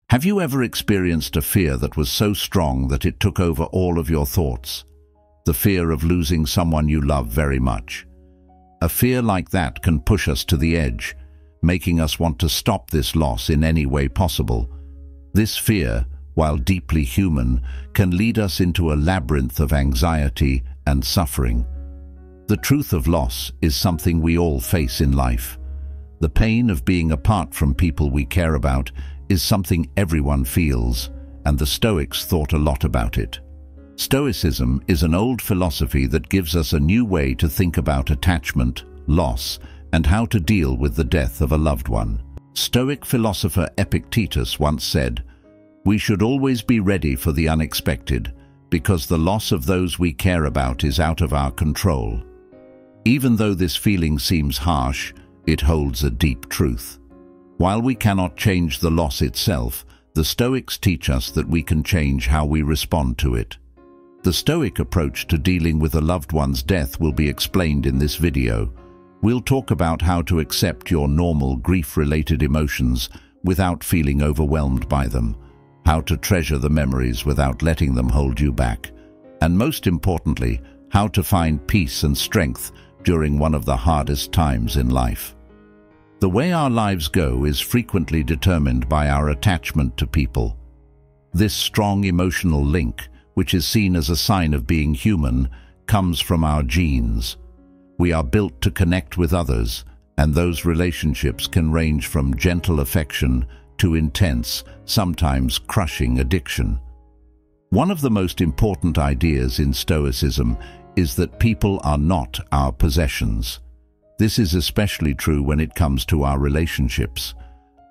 Have you ever experienced a fear that was so strong that it took over all of your thoughts? The fear of losing someone you love very much. A fear like that can push us to the edge, making us want to stop this loss in any way possible. This fear, while deeply human, can lead us into a labyrinth of anxiety and suffering. The truth of loss is something we all face in life. The pain of being apart from people we care about is something everyone feels, and the Stoics thought a lot about it. Stoicism is an old philosophy that gives us a new way to think about attachment, loss, and how to deal with the death of a loved one. Stoic philosopher Epictetus once said, "We should always be ready for the unexpected, because the loss of those we care about is out of our control." Even though this feeling seems harsh, it holds a deep truth. While we cannot change the loss itself, the Stoics teach us that we can change how we respond to it. The Stoic approach to dealing with a loved one's death will be explained in this video. We'll talk about how to accept your normal grief-related emotions without feeling overwhelmed by them, how to treasure the memories without letting them hold you back, and most importantly, how to find peace and strength during one of the hardest times in life. The way our lives go is frequently determined by our attachment to people. This strong emotional link, which is seen as a sign of being human, comes from our genes. We are built to connect with others, and those relationships can range from gentle affection to intense, sometimes crushing addiction. One of the most important ideas in Stoicism is that people are not our possessions. This is especially true when it comes to our relationships.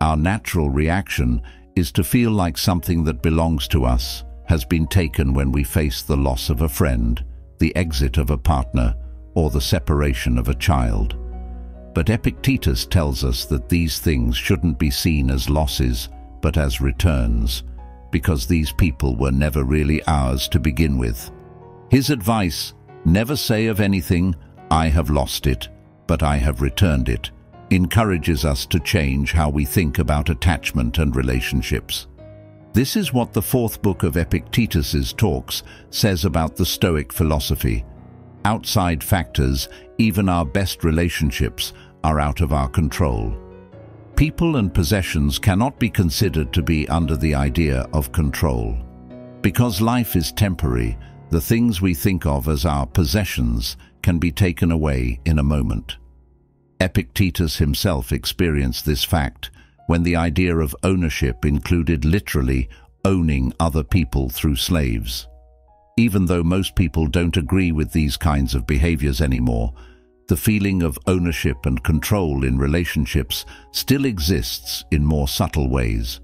Our natural reaction is to feel like something that belongs to us has been taken when we face the loss of a friend, the exit of a partner, or the separation of a child. But Epictetus tells us that these things shouldn't be seen as losses, but as returns, because these people were never really ours to begin with. His advice, "Never say of anything, 'I have lost it, but I have returned it,' encourages us to change how we think about attachment and relationships. This is what the fourth book of Epictetus's talks says about the Stoic philosophy. Outside factors, even our best relationships, are out of our control. People and possessions cannot be considered to be under the idea of control. Because life is temporary, the things we think of as our possessions can be taken away in a moment. Epictetus himself experienced this fact when the idea of ownership included literally owning other people through slaves. Even though most people don't agree with these kinds of behaviors anymore, the feeling of ownership and control in relationships still exists in more subtle ways.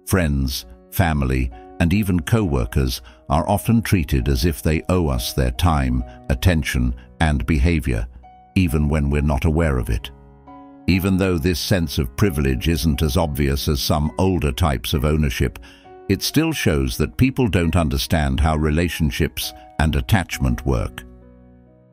Friends, family, and even co-workers are often treated as if they owe us their time, attention, and behavior, even when we're not aware of it. Even though this sense of privilege isn't as obvious as some older types of ownership, it still shows that people don't understand how relationships and attachment work.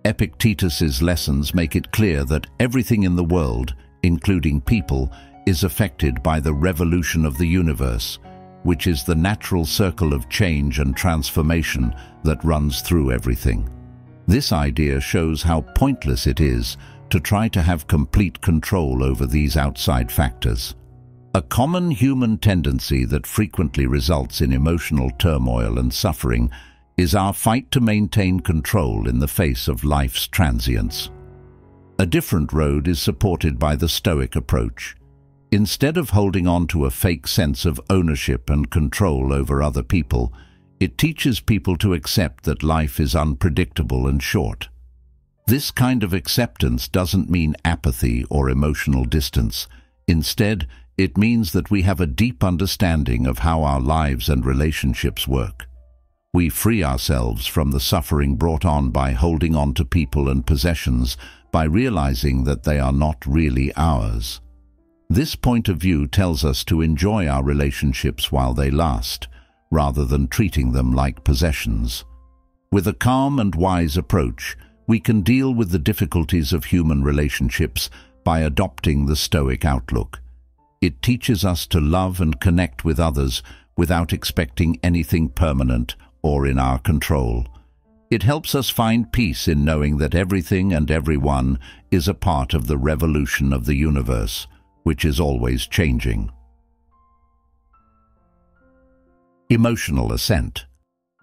Epictetus's lessons make it clear that everything in the world, including people, is affected by the revolution of the universe, which is the natural circle of change and transformation that runs through everything. This idea shows how pointless it is to try to have complete control over these outside factors. A common human tendency that frequently results in emotional turmoil and suffering is our fight to maintain control in the face of life's transience. A different road is supported by the Stoic approach. Instead of holding on to a fake sense of ownership and control over other people, it teaches people to accept that life is unpredictable and short. This kind of acceptance doesn't mean apathy or emotional distance. Instead, it means that we have a deep understanding of how our lives and relationships work. We free ourselves from the suffering brought on by holding on to people and possessions by realizing that they are not really ours. This point of view tells us to enjoy our relationships while they last, rather than treating them like possessions. With a calm and wise approach, we can deal with the difficulties of human relationships by adopting the Stoic outlook. It teaches us to love and connect with others without expecting anything permanent or in our control. It helps us find peace in knowing that everything and everyone is a part of the revolution of the universe, which is always changing. Emotional assent.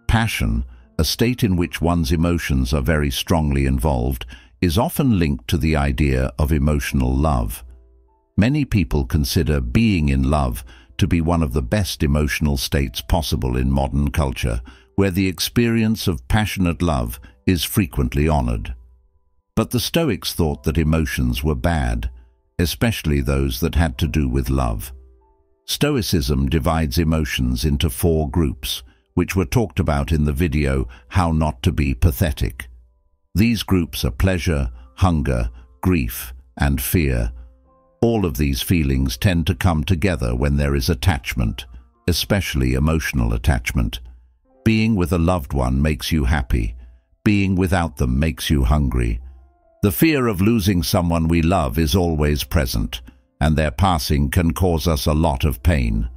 Passion, a state in which one's emotions are very strongly involved, is often linked to the idea of emotional love. Many people consider being in love to be one of the best emotional states possible in modern culture, where the experience of passionate love is frequently honored. But the Stoics thought that emotions were bad, especially those that had to do with love. Stoicism divides emotions into 4 groups, which were talked about in the video How Not to Be Pathetic. These groups are pleasure, hunger, grief, and fear. All of these feelings tend to come together when there is attachment, especially emotional attachment. Being with a loved one makes you happy. Being without them makes you hungry. The fear of losing someone we love is always present, and their passing can cause us a lot of pain.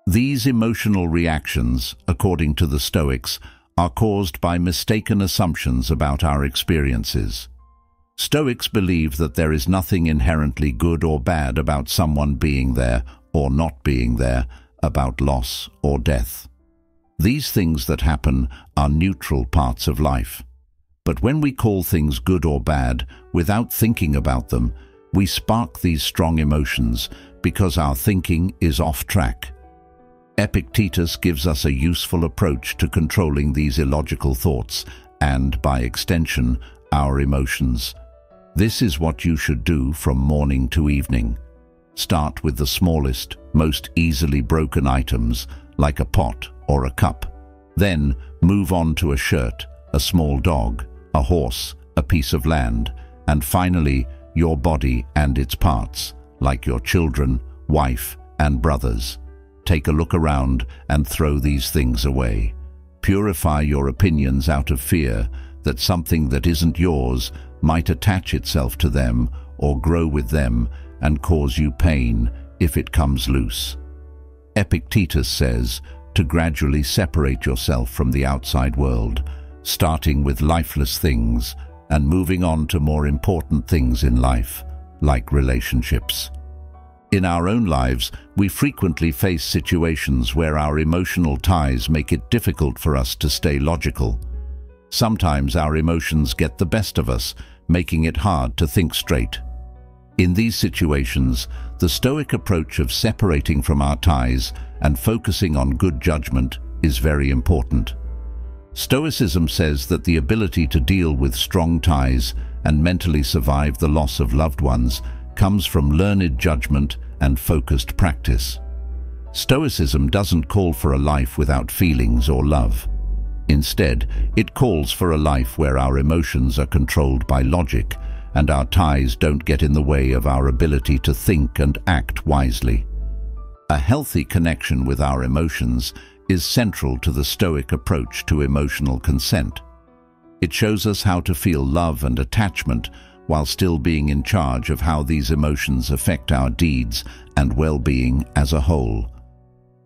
These emotional reactions, according to the Stoics, are caused by mistaken assumptions about our experiences. Stoics believe that there is nothing inherently good or bad about someone being there or not being there, about loss or death. These things that happen are neutral parts of life. But when we call things good or bad without thinking about them, we spark these strong emotions because our thinking is off track. Epictetus gives us a useful approach to controlling these illogical thoughts and, by extension, our emotions. This is what you should do from morning to evening. Start with the smallest, most easily broken items, like a pot or a cup. Then move on to a shirt, a small dog, a horse, a piece of land, and finally your body and its parts, like your children, wife, and brothers. Take a look around and throw these things away. Purify your opinions out of fear that something that isn't yours might attach itself to them or grow with them and cause you pain if it comes loose. Epictetus says to gradually separate yourself from the outside world, starting with lifeless things and moving on to more important things in life, like relationships. In our own lives, we frequently face situations where our emotional ties make it difficult for us to stay logical. Sometimes our emotions get the best of us, making it hard to think straight. In these situations, the Stoic approach of separating from our ties and focusing on good judgment is very important. Stoicism says that the ability to deal with strong ties and mentally survive the loss of loved ones comes from learned judgment and focused practice. Stoicism doesn't call for a life without feelings or love. Instead, it calls for a life where our emotions are controlled by logic and our ties don't get in the way of our ability to think and act wisely. A healthy connection with our emotions is central to the Stoic approach to emotional consent. It shows us how to feel love and attachment while still being in charge of how these emotions affect our deeds and well-being as a whole.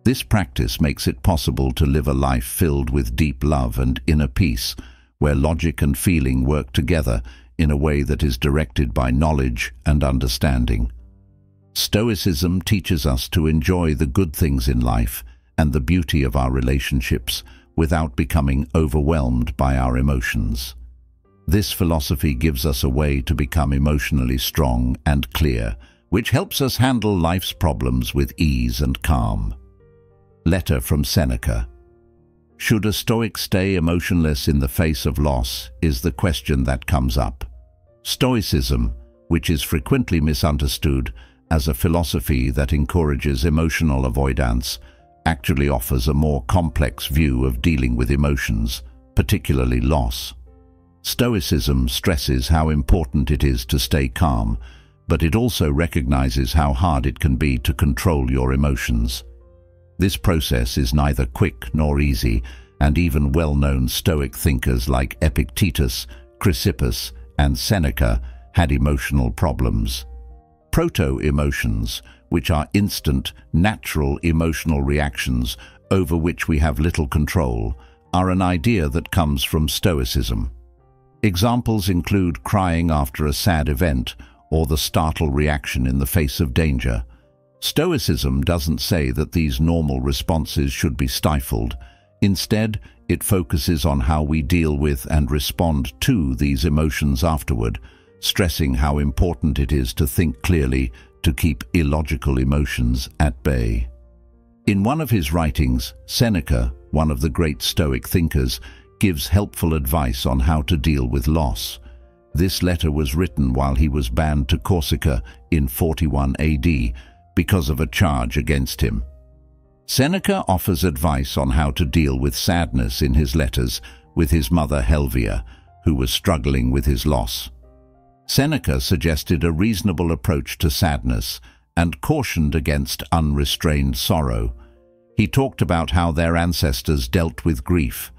This practice makes it possible to live a life filled with deep love and inner peace, where logic and feeling work together in a way that is directed by knowledge and understanding. Stoicism teaches us to enjoy the good things in life and the beauty of our relationships without becoming overwhelmed by our emotions. This philosophy gives us a way to become emotionally strong and clear, which helps us handle life's problems with ease and calm. Letter from Seneca. Should a Stoic stay emotionless in the face of loss is the question that comes up. Stoicism, which is frequently misunderstood as a philosophy that encourages emotional avoidance, actually offers a more complex view of dealing with emotions, particularly loss. Stoicism stresses how important it is to stay calm, but it also recognizes how hard it can be to control your emotions. This process is neither quick nor easy, and even well-known Stoic thinkers like Epictetus, Chrysippus, and Seneca had emotional problems. Proto-emotions, which are instant, natural emotional reactions over which we have little control, are an idea that comes from Stoicism. Examples include crying after a sad event or the startled reaction in the face of danger. Stoicism doesn't say that these normal responses should be stifled. Instead, it focuses on how we deal with and respond to these emotions afterward, stressing how important it is to think clearly to keep illogical emotions at bay. In one of his writings, Seneca, one of the great Stoic thinkers, gives helpful advice on how to deal with loss. This letter was written while he was banned to Corsica in 41 AD because of a charge against him. Seneca offers advice on how to deal with sadness in his letters with his mother Helvia, who was struggling with his loss. Seneca suggested a reasonable approach to sadness and cautioned against unrestrained sorrow. He talked about how their ancestors dealt with grief.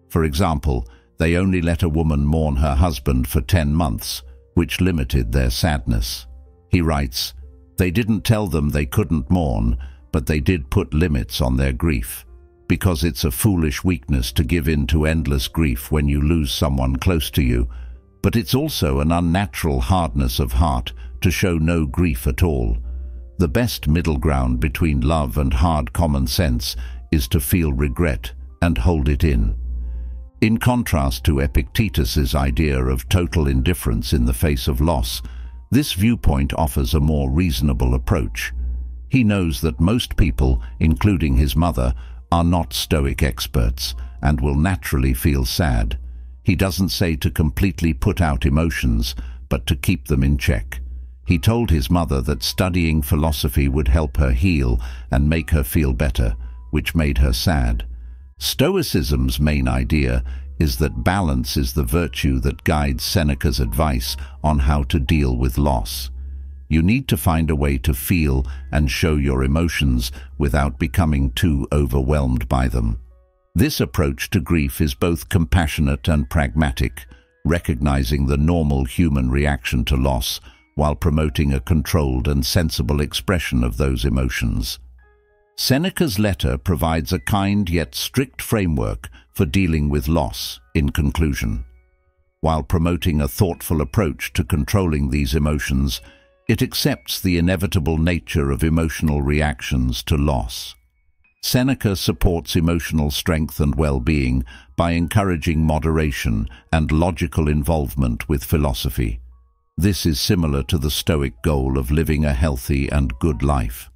For example, they only let a woman mourn her husband for 10 months, which limited their sadness. He writes, "They didn't tell them they couldn't mourn, but they did put limits on their grief, because it's a foolish weakness to give in to endless grief when you lose someone close to you, but it's also an unnatural hardness of heart to show no grief at all. The best middle ground between love and hard common sense is to feel regret and hold it in." In contrast to Epictetus's idea of total indifference in the face of loss, this viewpoint offers a more reasonable approach. He knows that most people, including his mother, are not Stoic experts and will naturally feel sad. He doesn't say to completely put out emotions, but to keep them in check. He told his mother that studying philosophy would help her heal and make her feel better, which made her sad. Stoicism's main idea is that balance is the virtue that guides Seneca's advice on how to deal with loss. You need to find a way to feel and show your emotions without becoming too overwhelmed by them. This approach to grief is both compassionate and pragmatic, recognizing the normal human reaction to loss while promoting a controlled and sensible expression of those emotions. Seneca's letter provides a kind yet strict framework for dealing with loss. In conclusion, while promoting a thoughtful approach to controlling these emotions, it accepts the inevitable nature of emotional reactions to loss. Seneca supports emotional strength and well-being by encouraging moderation and logical involvement with philosophy. This is similar to the Stoic goal of living a healthy and good life.